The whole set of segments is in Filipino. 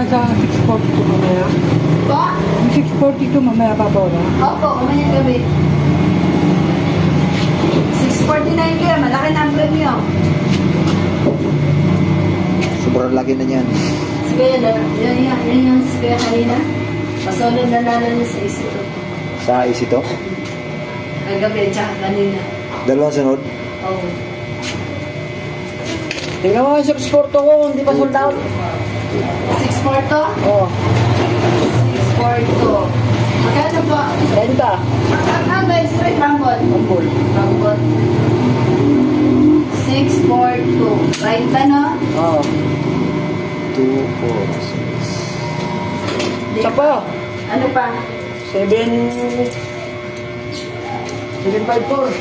sa 642 mamaya. Po? Yung 642 mamaya bababa. Opo, umayang gabi. 649 kayo, malaki na ang premium. Sobrang laki na niyan. Sige, yan yung sige kanina. Pasolid na lala niya sa isito. Sa is ito. Kagabi, tsaka kanina. Dalawang sunod. Oo. Tingnan mo yung 642 ko, hindi pa sold out. 642? Oo. 642. Magkano po? 30. Ang guys, straight rumble. Rumble. Rumble. 642. Right na, no? Oo. 2, 4, 6. Isa pa. Ano pa? 754.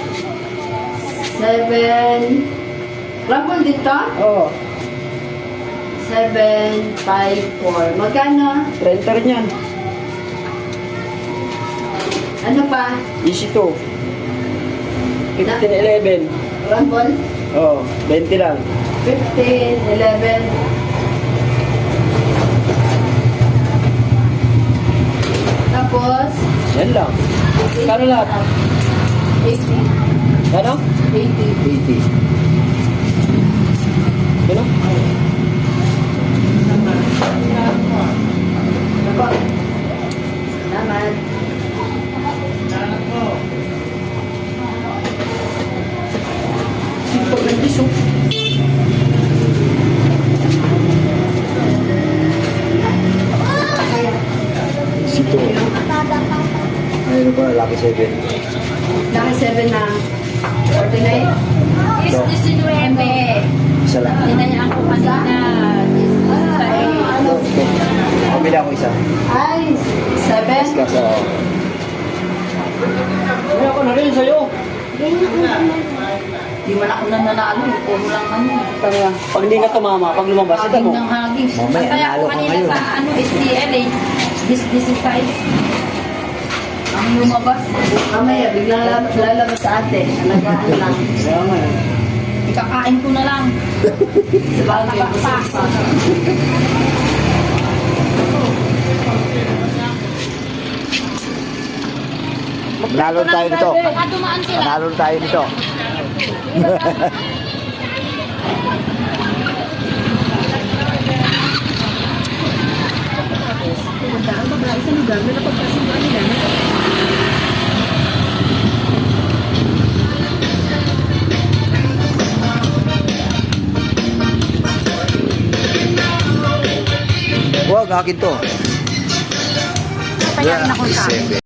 7. Rumble dito? Oo. 754. Magkano? 30 rin yan. Ano pa? Easy 2. 1511. Rumble? Oo. 20 lang. 15, 11. Tapos, Yan lang. Kano lahat? 80. Kano? 80. 80. Kano? Ako. Salamat. Sipag ng piso. Is ito. Ayun pa, laki 7. Laki 7 na 49. Is Ito. 19. Isa lang. Tinayaan ko kanina. Is sa Ano? Pamila ako isa. Ay, 7. Kaso, Kaya ako na rin sa'yo. Di man ako nananalo. Puro lang ano. Tanga. Pag hindi ka tumama, pag lumabas, ito Haging mo. ng haging. Mamaya, Kaya nanalo ako ka kanina ngayon. sa ano, SDL eh. This is size. Ang lumabas. Mamaya, biglang lalabas sa ate. Alagaan lang. Kaya nga eh. Ikakain ko na lang. Sa bagay, busog pa. Panalo tayo nito. Baka dumaan sila. Panalo tayo nito. Wag, akin to. Kaya rin ako sa Seven.